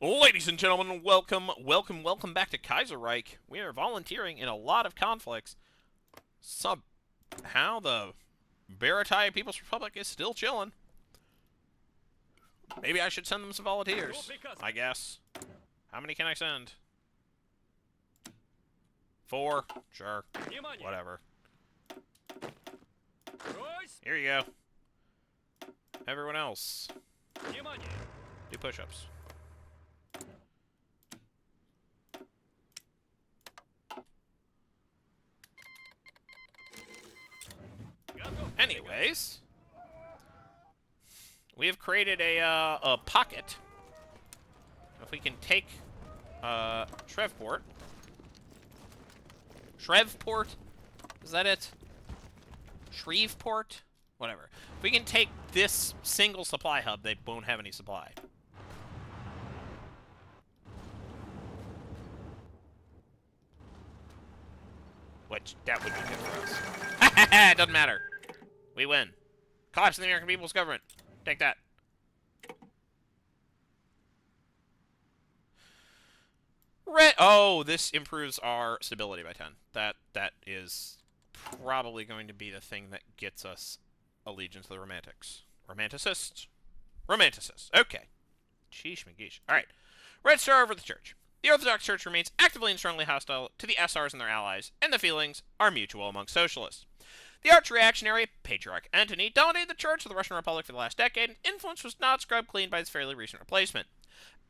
Ladies and gentlemen, welcome back to Kaiserreich. We are volunteering in a lot of conflicts. Somehow the Baratai People's Republic is still chilling. Maybe I should send them some volunteers, I guess. How many can I send? 4? Sure. Whatever. Here you go. Everyone else, do push-ups. Anyways, we have created a pocket. If we can take Shrevport. Shrevport? Is that it? Shreveport? Whatever. If we can take this single supply hub, they won't have any supply. Which, that would be good for us. It doesn't matter. We win. Collapse of the American People's Government. Take that. Oh, this improves our stability by 10. That is probably going to be the thing that gets us allegiance to the Romantics. Romanticists? Romanticists. Okay. Sheesh McGeesh. Alright. Red Star over the Church. The Orthodox Church remains actively and strongly hostile to the SRs and their allies, and the feelings are mutual among socialists. The arch-reactionary Patriarch Antony dominated the Church of the Russian Republic for the last decade, and influence was not scrubbed clean by his fairly recent replacement.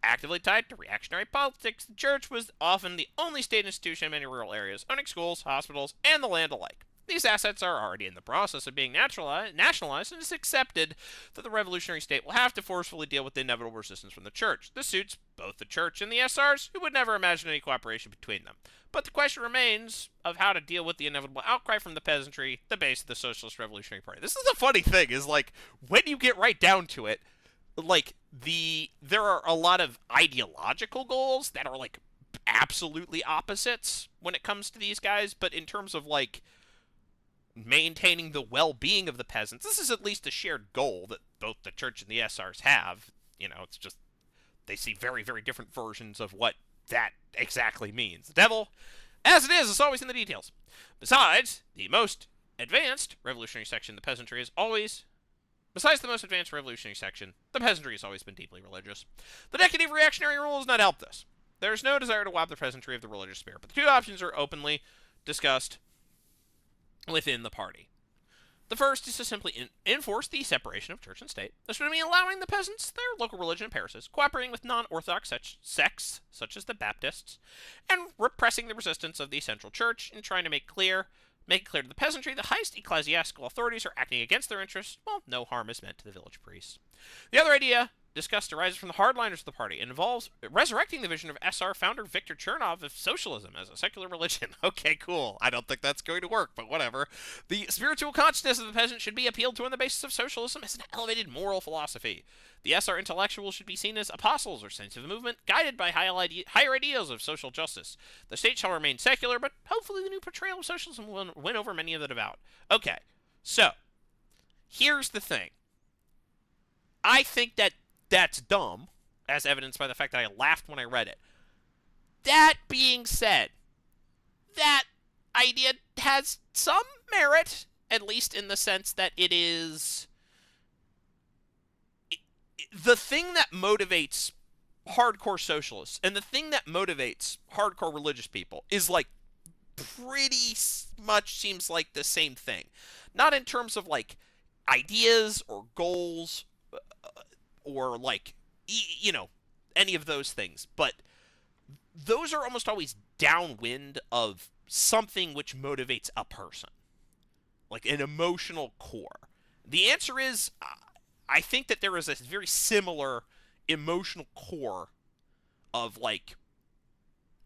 Actively tied to reactionary politics, the Church was often the only state institution in many rural areas, owning schools, hospitals, and the land alike. These assets are already in the process of being nationalized, and it's accepted that the revolutionary state will have to forcefully deal with the inevitable resistance from the Church. This suits both the Church and the SRs, who would never imagine any cooperation between them. But the question remains of how to deal with the inevitable outcry from the peasantry, the base of the Socialist Revolutionary Party. This is the funny thing, is like, when you get right down to it, like, there are a lot of ideological goals that are, like, absolutely opposites when it comes to these guys, but in terms of, like, maintaining the well-being of the peasants, this is at least a shared goal that both the Church and the SRs have. You know, it's just, they see very, very different versions of what that exactly means. The devil, as it is always in the details. Besides the most advanced revolutionary section, the peasantry has always been deeply religious. The decade of reactionary rule has not helped this. There is no desire to rob the peasantry of the religious spirit, but the two options are openly discussed within the party. The first is to simply enforce the separation of church and state. This would mean allowing the peasants their local religion and parishes, cooperating with non-orthodox sects, such as the Baptists, and repressing the resistance of the central church in trying to make it clear to the peasantry the highest ecclesiastical authorities are acting against their interests. Well, no harm is meant to the village priests. The other idea discussed arises from the hardliners of the party and involves resurrecting the vision of SR founder Viktor Chernov of socialism as a secular religion. Okay, cool. I don't think that's going to work, but whatever. The spiritual consciousness of the peasant should be appealed to on the basis of socialism as an elevated moral philosophy. The SR intellectuals should be seen as apostles or saints of the movement, guided by higher ideals of social justice. The state shall remain secular, but hopefully the new portrayal of socialism will win over many of the devout. Okay, so, here's the thing. I think that's dumb, as evidenced by the fact that I laughed when I read it. That being said, that idea has some merit, at least in the sense that it is the thing that motivates hardcore socialists and the thing that motivates hardcore religious people is, like, pretty much seems like the same thing. Not in terms of, like, ideas or goals or, like, you know, any of those things, but those are almost always downwind of something which motivates a person, like an emotional core. The answer is, I think that there is a very similar emotional core of, like,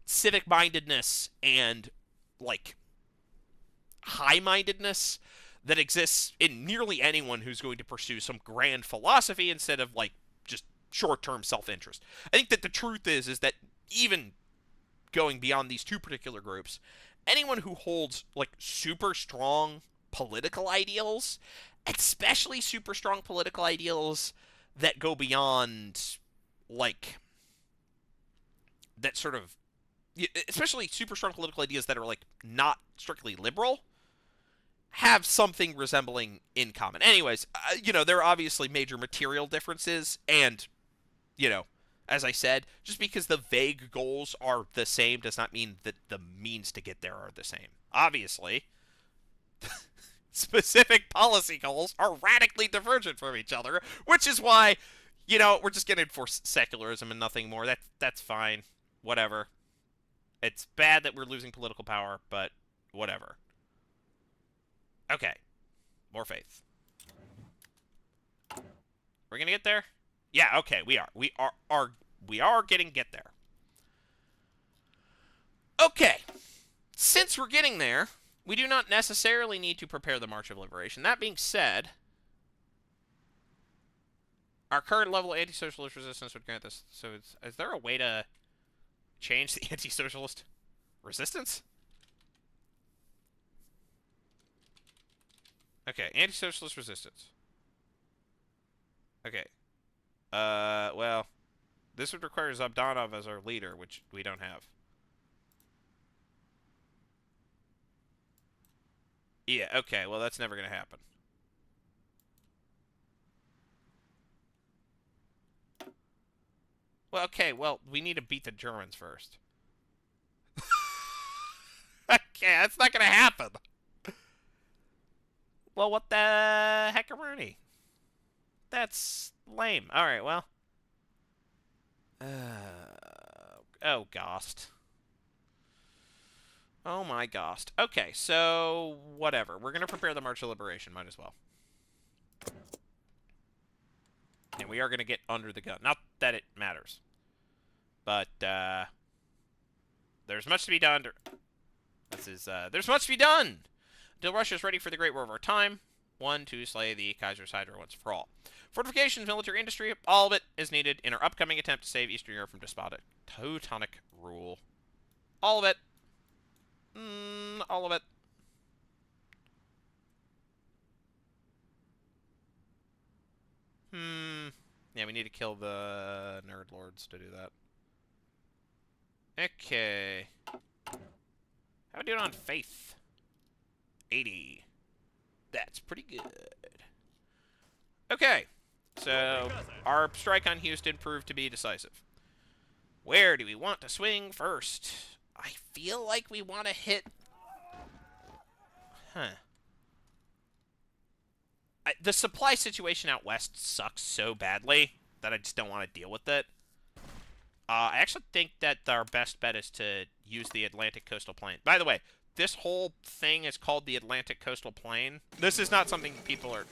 civic-mindedness and, like, high-mindedness that exists in nearly anyone who's going to pursue some grand philosophy instead of, like, just short-term self-interest. I think that the truth is that even going beyond these two particular groups, anyone who holds, like, super strong political ideals, especially super strong political ideals that go beyond, like, that sort of, especially super strong political ideas that are like not strictly liberal, have something resembling in common. Anyways, there are obviously major material differences, and, as I said, just because the vague goals are the same does not mean that the means to get there are the same. Obviously, specific policy goals are radically divergent from each other, which is why, we're just going to enforce secularism and nothing more. That's fine. Whatever. It's bad that we're losing political power, but whatever. Okay. More faith. We're going to get there? Yeah, okay, we are. We are getting there. Okay. Since we're getting there, we do not necessarily need to prepare the March of Liberation. That being said, our current level of anti-socialist resistance would grant this. So is there a way to change the anti-socialist resistance? Okay, anti-socialist resistance. Okay. Well, this would require Zabdanov as our leader, which we don't have. Yeah, okay, well, that's never going to happen. Well, okay, well, we need to beat the Germans first. Okay, that's not going to happen. Well, what the heckaroonie? That's lame. Alright, well. Oh, Gost. Oh my Gost. Okay, so whatever. We're going to prepare the March of Liberation. Might as well. And we are going to get under the gun. Not that it matters. But, there's much to be done. There's much to be done! Until Russia is ready for the Great War of our time. 1, to slay the Kaiserreich Hydra once for all. Fortifications, military industry, all of it is needed in our upcoming attempt to save Eastern Europe from despotic Teutonic rule. All of it. All of it. Yeah, we need to kill the nerd lords to do that. Okay. How are we doing on faith? 80. That's pretty good. Okay. So, our strike on Houston proved to be decisive. Where do we want to swing first? I feel like we want to hit... the supply situation out west sucks so badly that I just don't want to deal with it. I actually think that our best bet is to use the Atlantic Coastal Plain. By the way, this whole thing is called the Atlantic Coastal Plain. This is not something people are...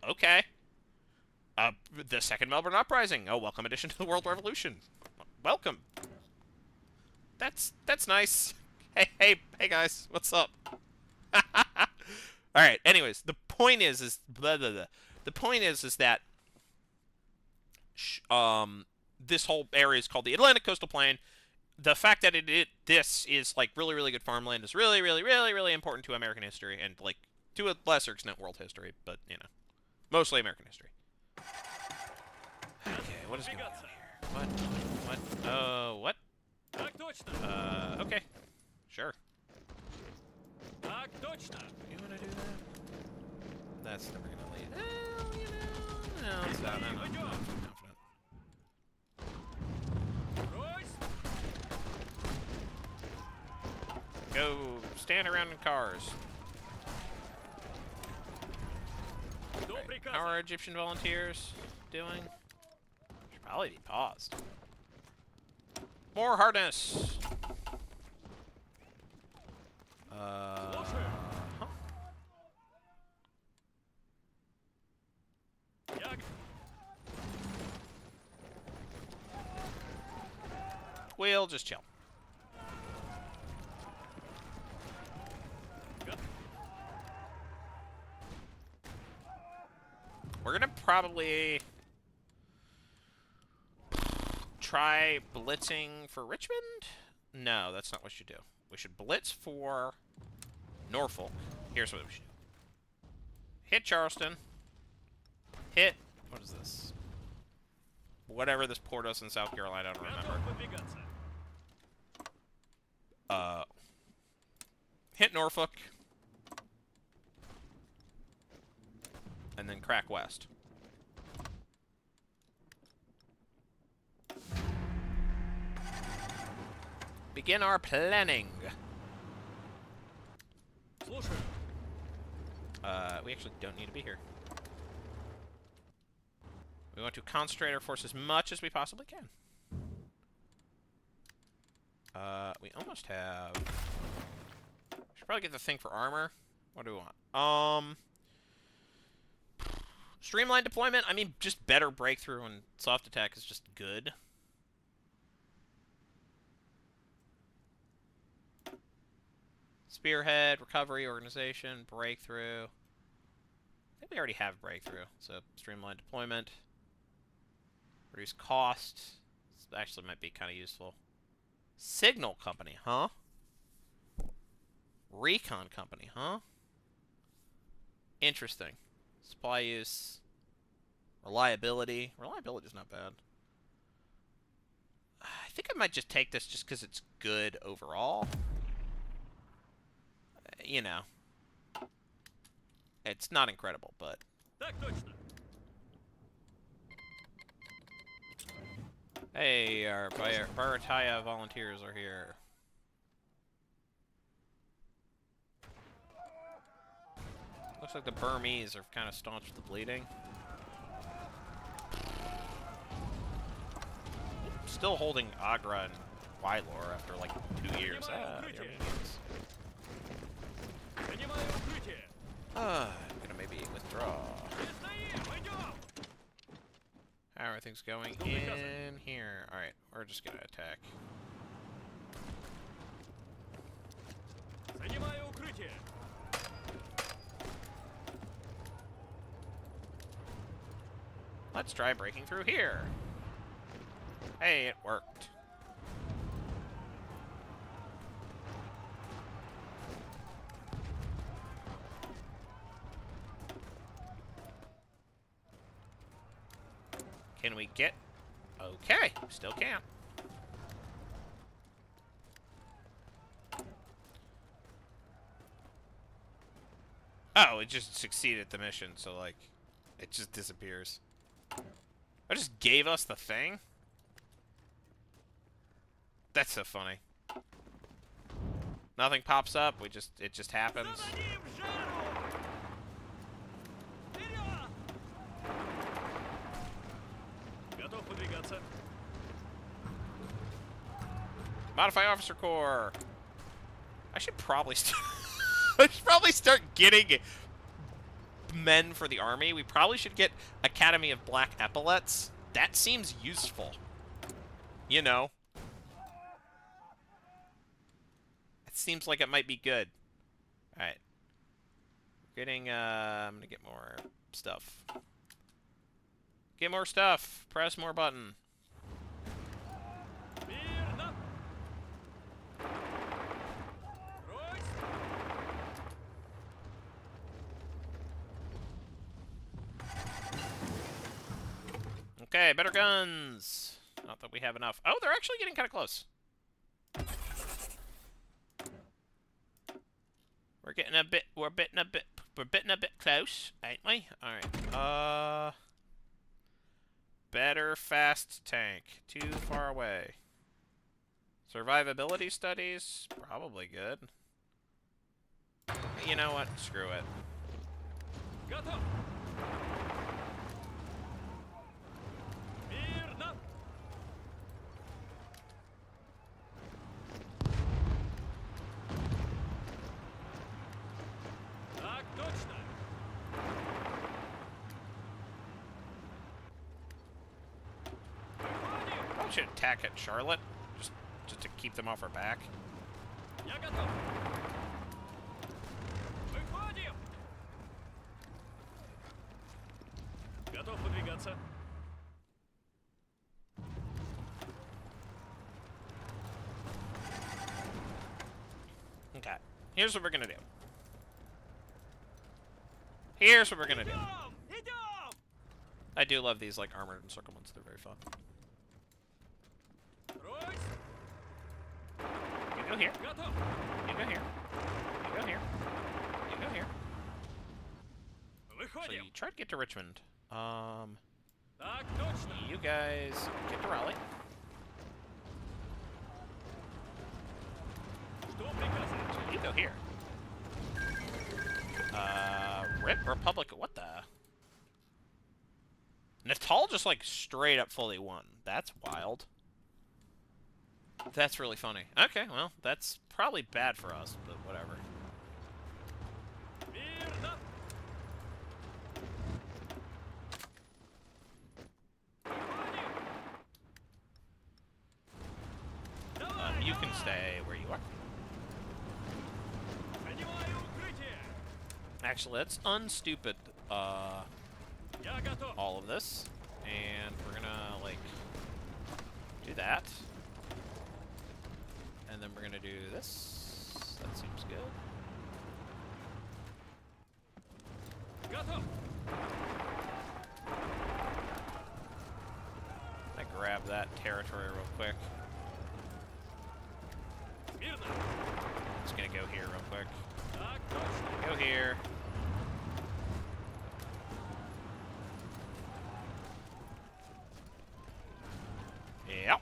okay. The Second Melbourne Uprising. Oh, welcome addition to the World Revolution. Welcome. That's nice. Hey guys, what's up? All right. Anyways, the point is blah, blah, blah. The point is that this whole area is called the Atlantic Coastal Plain. The fact that this is like really good farmland is really important to American history and like to a lesser extent world history, but mostly American history. Okay, what is going on here? What? What? Okay. Sure. You wanna do that? That's never gonna lead. No, it's not. I'm not confident. Go stand around in cars. Right. How are Egyptian volunteers doing? Should probably be paused. More hardness. Huh? We'll just chill. We're gonna probably try blitzing for Richmond? No, that's not what we should do. We should blitz for Norfolk. Here's what we should do. Hit Charleston. Hit... what is this? whatever this port is in South Carolina, I don't remember. Hit Norfolk. And then crack west. Begin our planning. We actually don't need to be here. We want to concentrate our force as much as we possibly can. We almost have... Should probably get the thing for armor. What do we want? Streamlined deployment? I mean, just better breakthrough and soft attack is just good. Spearhead, recovery, organization, breakthrough. I think we already have breakthrough. So, streamlined deployment. Reduce cost. This actually might be kind of useful. Signal company, huh? Recon company, huh? Interesting. Supply use. Reliability. Reliability is not bad. I think I might just take this just because it's good overall. You know. It's not incredible, but... Hey, our Barataya volunteers are here. Looks like the Burmese are kind of staunch with the bleeding. Still holding Agra and Wylor after like 2 years. Ah, the Armenians. I'm gonna maybe withdraw. How are things going in here? Alright, we're just gonna attack. Let's try breaking through here. Hey, it worked. Can we get... Okay, still can't. Oh, it just succeeded the mission, so, like, it just disappears. I just gave us the thing? That's so funny. Nothing pops up, it just happens. Modify Officer Corps. I should probably start getting men for the army. We probably should get Academy of Black Epaulets. That seems useful. You know. It seems like it might be good. Alright. Getting, I'm gonna get more stuff. Get more stuff. Press more button. Okay, better guns. Not that we have enough. Oh, they're actually getting kind of close. We're getting a bit. We're bitting a bit close, ain't we? All right. Better fast tank. Too far away. Survivability studies, probably good. You know what? Screw it. Probably should attack at Charlotte, just to keep them off our back. Okay, here's what we're gonna do. Here's what we're gonna do. I do love these, like, armored encirclements. They're very fun. You go here. You go here. You go here. You go here. So you try to get to Richmond. You guys get to Raleigh. So you go here. Republic, what the? Natal just, like, straight up fully won. That's wild. That's really funny. Okay, well, that's probably bad for us, but whatever. You can stay where you are. Actually, let's unstupid all of this, and we're gonna, like, do that. And then we're gonna do this. That seems good. I grab that territory real quick. Just gonna go here real quick. Go here. Yep.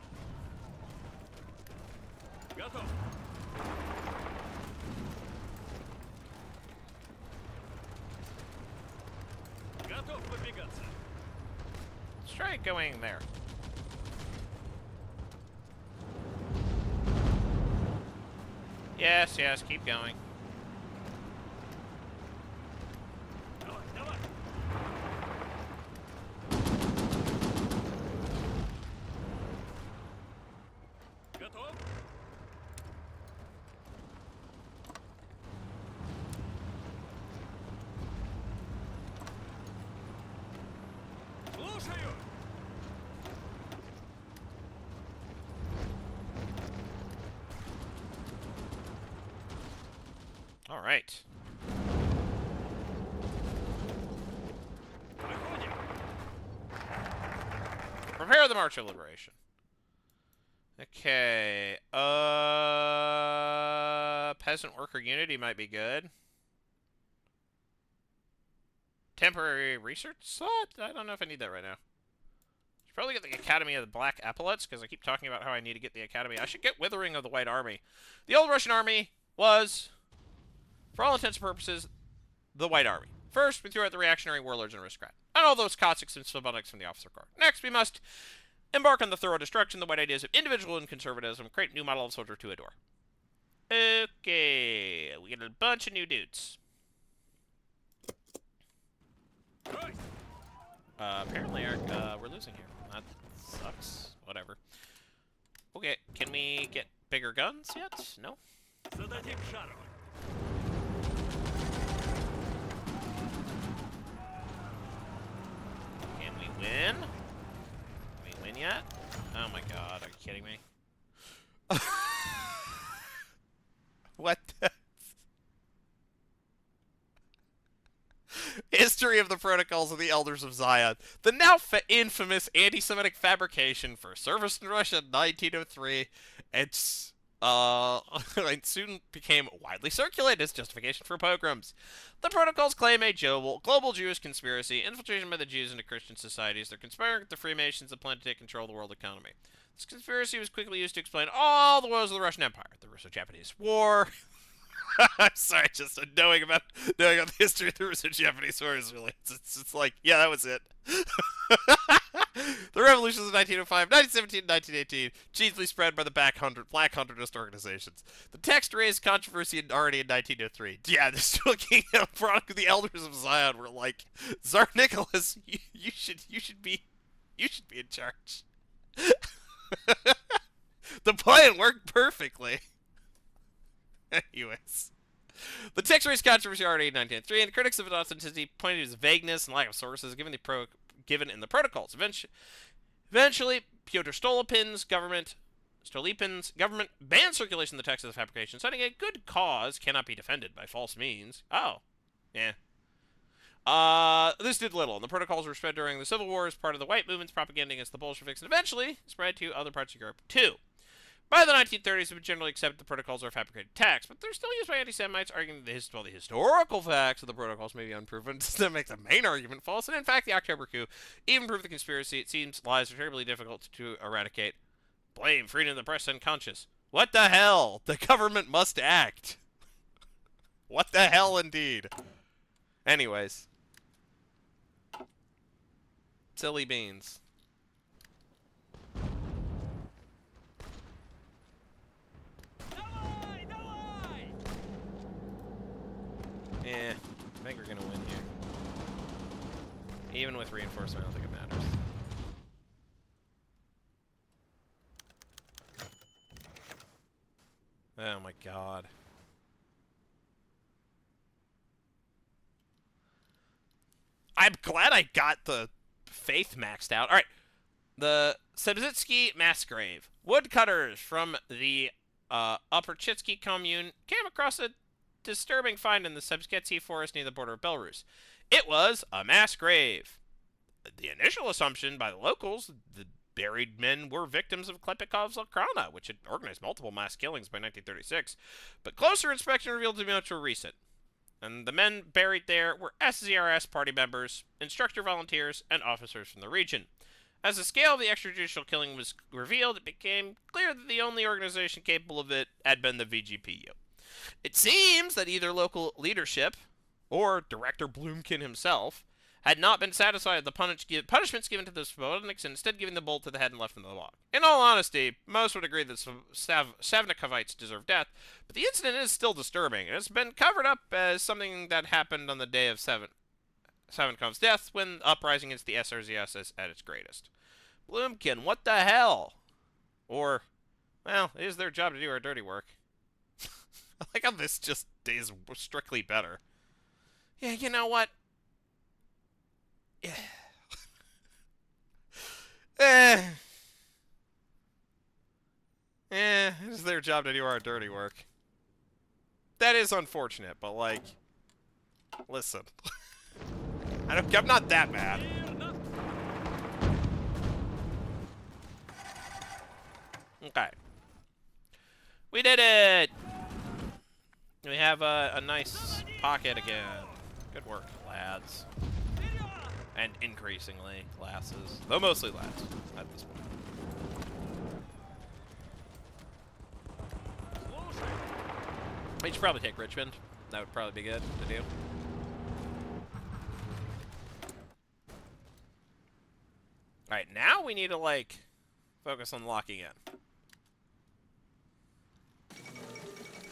Let's try going there. Yes, yes, keep going. All right. Prepare the March of Liberation. Okay. Peasant worker unity might be good. Temporary research slot? I don't know if I need that right now. Should probably get the Academy of the Black Epaulets, because I keep talking about how I need to get the Academy. I should get Withering of the White Army. The old Russian army was, for all intents and purposes, the White Army. First, we threw out the reactionary warlords and aristocrats, and all those Cossacks and Slavonics from the officer corps. Next, we must embark on the thorough destruction of the white ideas of individual and conservatism, create a new model of soldier to adore. Okay, we get a bunch of new dudes. Apparently we're losing here. That sucks. Whatever. Okay, can we get bigger guns yet? No? Can we win? Can we win yet? Oh my god, are you kidding me? What the? History of the Protocols of the Elders of Zion. The now infamous anti-Semitic fabrication for service in Russia in 1903. It's, it soon became widely circulated as justification for pogroms. The Protocols claim a global Jewish conspiracy, infiltration by the Jews into Christian societies. They're conspiring with the Freemasons and plan to take control of the world economy. This conspiracy was quickly used to explain all the woes of the Russian Empire. The Russo-Japanese War. I'm sorry, just knowing about the history of the Russo-Japanese War is really, it's like, yeah, that was it. The revolutions of 1905, 1917, 1918, chiefly spread by the Black Hundredist organizations. The text raised controversy already in 1903. Yeah, the still king of the Elders of Zion were like, Tsar Nicholas, you should be in charge. The plan worked perfectly. Anyways. The text raised controversy already in 1903, and critics of its authenticity pointed to its vagueness and lack of sources given in the protocols. Eventually, Pyotr Stolypin's government banned circulation of the text of the fabrication, citing a good cause cannot be defended by false means. Oh. Yeah. This did little, and the protocols were spread during the Civil War as part of the white movement's propaganda against the Bolsheviks, and eventually spread to other parts of Europe too. By the 1930s, it would generally accept the protocols are fabricated texts, but they're still used by anti-Semites, arguing that the historical facts of the protocols may be unproven. That makes the main argument false, and in fact, the October coup even proved the conspiracy. It seems lies are terribly difficult to eradicate. Blame freedom of the press unconscious. What the hell? The government must act. What the hell, indeed. Anyways. Silly beans. Yeah, I think we're gonna win here. Even with reinforcement, I don't think it matters. Oh my god. I'm glad I got the faith maxed out. Alright. The Sebzitsky mass grave. Woodcutters from the Upper Chitsky commune came across a disturbing find in the Sebzhetsky forest near the border of Belarus. It was a mass grave. The initial assumption by the locals, the buried men were victims of Klepikov's Okhrana, which had organized multiple mass killings by 1936, but closer inspection revealed to be much more recent. And the men buried there were SZRS party members, instructor volunteers, and officers from the region. As the scale of the extrajudicial killing was revealed, it became clear that the only organization capable of it had been the VGPU. It seems that either local leadership, or Director BLYUMKIN himself, had not been satisfied with the punishments given to the Svobodniks and instead giving the bolt to the head and left them in the log. In all honesty, most would agree that Savnikovites deserve death, but the incident is still disturbing, and it's been covered up as something that happened on the day of Savnikov's death, when the uprising against the SRZS is at its greatest. BLYUMKIN, what the hell? Or, well, it is their job to do our dirty work. I like how this just is strictly better. Yeah, you know what? Yeah. It is their job to do our dirty work. That is unfortunate, but like, listen. I'm not that mad. Okay. We did it! We have a nice pocket again. Good work, lads. And increasingly, classes. Though mostly lads, at this point. We should probably take Richmond. That would probably be good to do. Alright, now we need to, like, focus on locking in.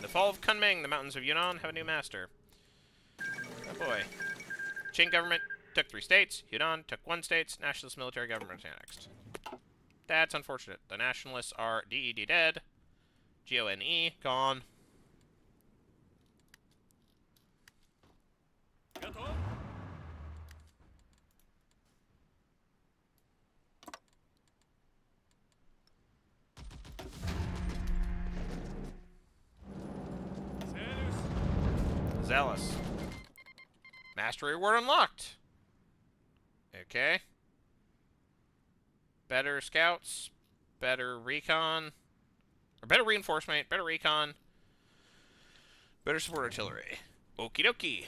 The fall of Kunming, the mountains of Yunnan have a new master. Oh boy. Qing government took 3 states. Yunnan took 1 state. Nationalist military government was annexed. That's unfortunate. The nationalists are DED dead. GONE gone. Zealous. Mastery reward unlocked. Okay. Better scouts. Better recon. Or better reinforcement. Better recon. Better support artillery. Okie dokie.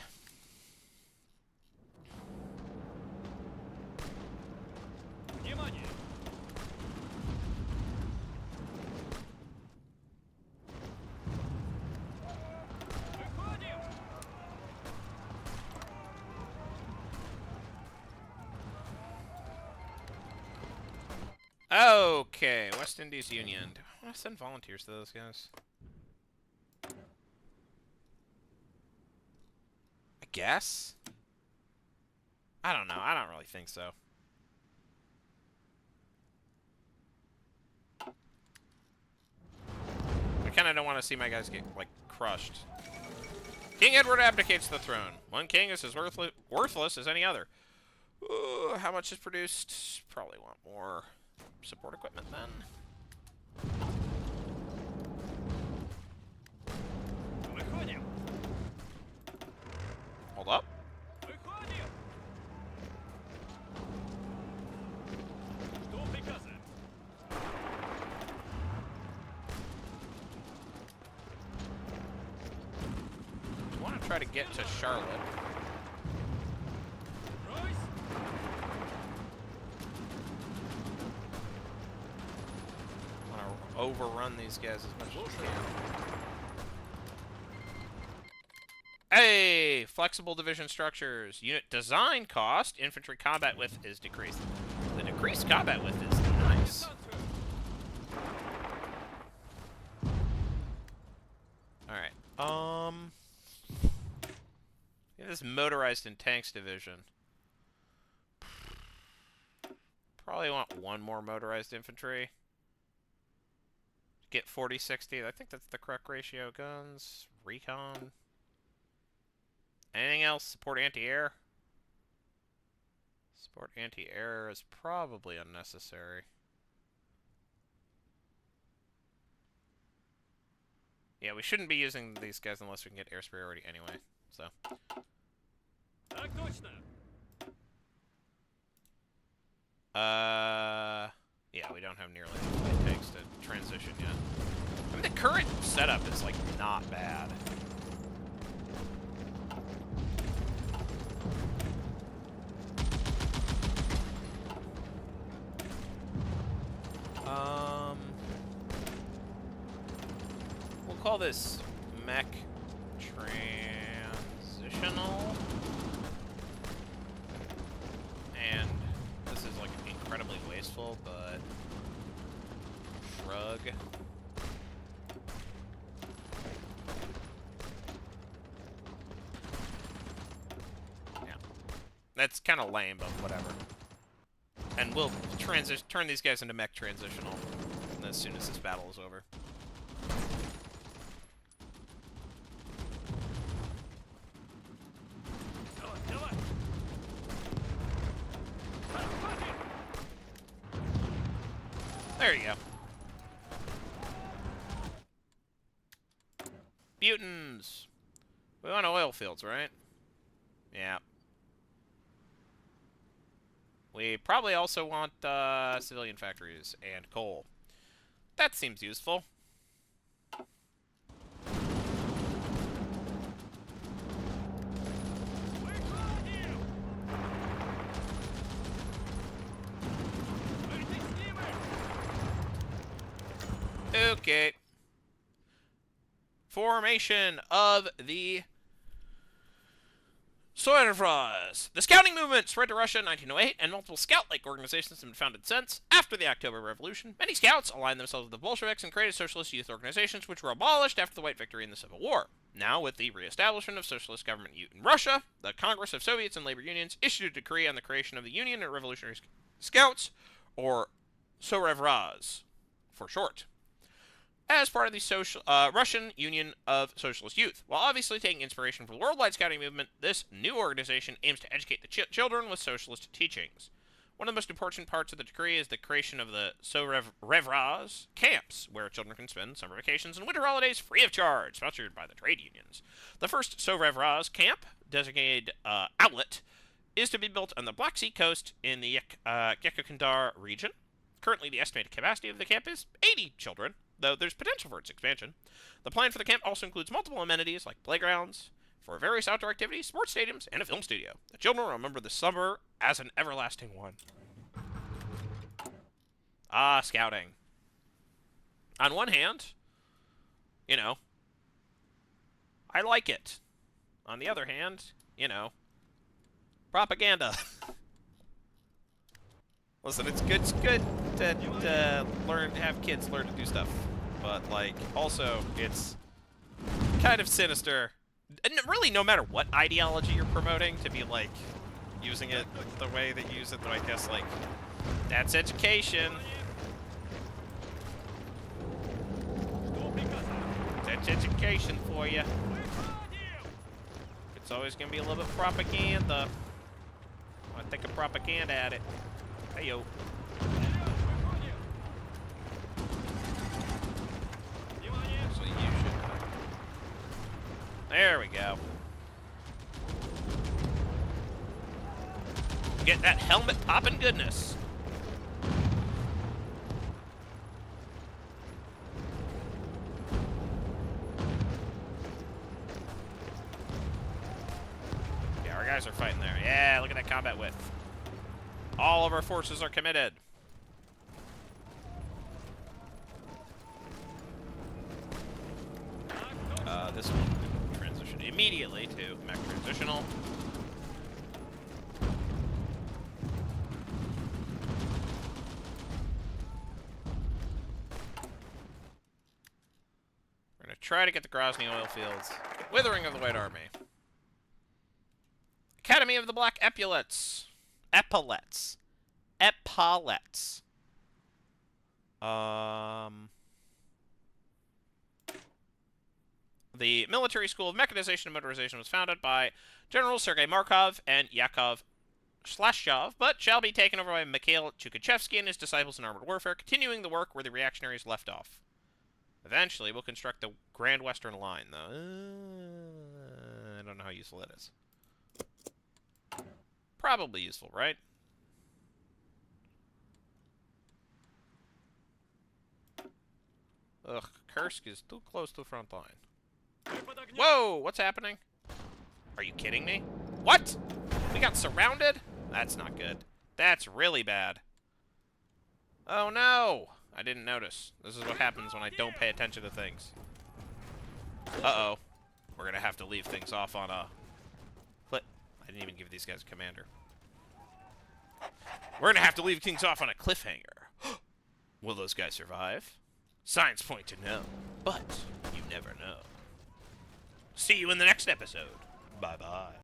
Okay, West Indies Union. Do I want to send volunteers to those guys? I guess? I don't know. I don't really think so. I kind of don't want to see my guys get, like, crushed. King Edward abdicates the throne. One king is as worthless as any other. Ooh, how much is produced? Probably want more support equipment then. Hold up. try to get to Charlotte. Want to overrun these guys as much as we can. Hey! Flexible division structures. Unit design cost. Infantry combat width is decreased. The decreased combat width is nice. Alright. This motorized and tanks division. Probably want one more motorized infantry. Get 40-60. I think that's the correct ratio. Guns. Recon. Anything else? Support anti-air? Support anti-air is probably unnecessary. Yeah, we shouldn't be using these guys unless we can get air superiority anyway, so. Yeah, we don't have nearly enough tanks to transition yet. I mean, the current setup is, like, not bad. We'll call this mech transitional. And this is like incredibly wasteful, but shrug. Yeah. That's kind of lame, but whatever. And we'll turn these guys into mech transitional as soon as this battle is over. There you go. Mutants! We want oil fields, right? Yeah. We probably also want civilian factories and coal. That seems useful. Okay. Formation of the Soyerfras. The scouting movement spread to Russia in 1908, and multiple scout-like organizations have been founded since. After the October Revolution, many scouts aligned themselves with the Bolsheviks and created socialist youth organizations, which were abolished after the White Victory in the Civil War. Now, with the re-establishment of socialist government in Russia, the Congress of Soviets and Labor Unions issued a decree on the creation of the Union of Revolutionary Scouts, or Soyerfras, for short, as part of the Russian Union of Socialist Youth. While obviously taking inspiration from the worldwide scouting movement, this new organization aims to educate the children with socialist teachings. One of the most important parts of the decree is the creation of the Soyerfras camps, where children can spend summer vacations and winter holidays free of charge, sponsored by the trade unions. The first Soyerfras camp, designated outlet, is to be built on the Black Sea coast in the Yekkakandar region. Currently, the estimated capacity of the camp is 80 children, though there's potential for its expansion. The plan for the camp also includes multiple amenities like playgrounds for various outdoor activities, sports stadiums, and a film studio. The children will remember the summer as an everlasting one. Ah, scouting. On one hand, you know, I like it. On the other hand, you know, propaganda. Listen, it's good to have kids learn to do stuff, but, like, also, it's kind of sinister, and really no matter what ideology you're promoting, to be, like, using it the way that you use it, though I guess, like, that's education. That's education for you. It's always going to be a little bit of propaganda. I think of propaganda at it. Hey-yo. So you should. There we go. Get that helmet poppin' goodness. Guys are fighting there. Yeah, look at that combat width. All of our forces are committed. This will transition immediately to mech transitional. We're going to try to get the Grozny oil fields. Withering of the White Army. Academy of the Black Epaulets. Epaulets. Epaulets. The Military School of Mechanization and Motorization was founded by General Sergei Markov and Yakov Slashov, but shall be taken over by Mikhail Tukhachevsky and his disciples in armored warfare, continuing the work where the reactionaries left off. Eventually, we'll construct the Grand Western Line, though. I don't know how useful that is. Probably useful, right? Ugh, Kursk is too close to the front line. Whoa, what's happening? Are you kidding me? What? We got surrounded? That's not good. That's really bad. Oh no! I didn't notice. This is what happens when I don't pay attention to things. Uh-oh. We're gonna have to leave things off on a... I didn't even give these guys a commander. We're gonna have to leave things off on a cliffhanger. Will those guys survive? Signs point to no, but you never know. See you in the next episode. Bye-bye.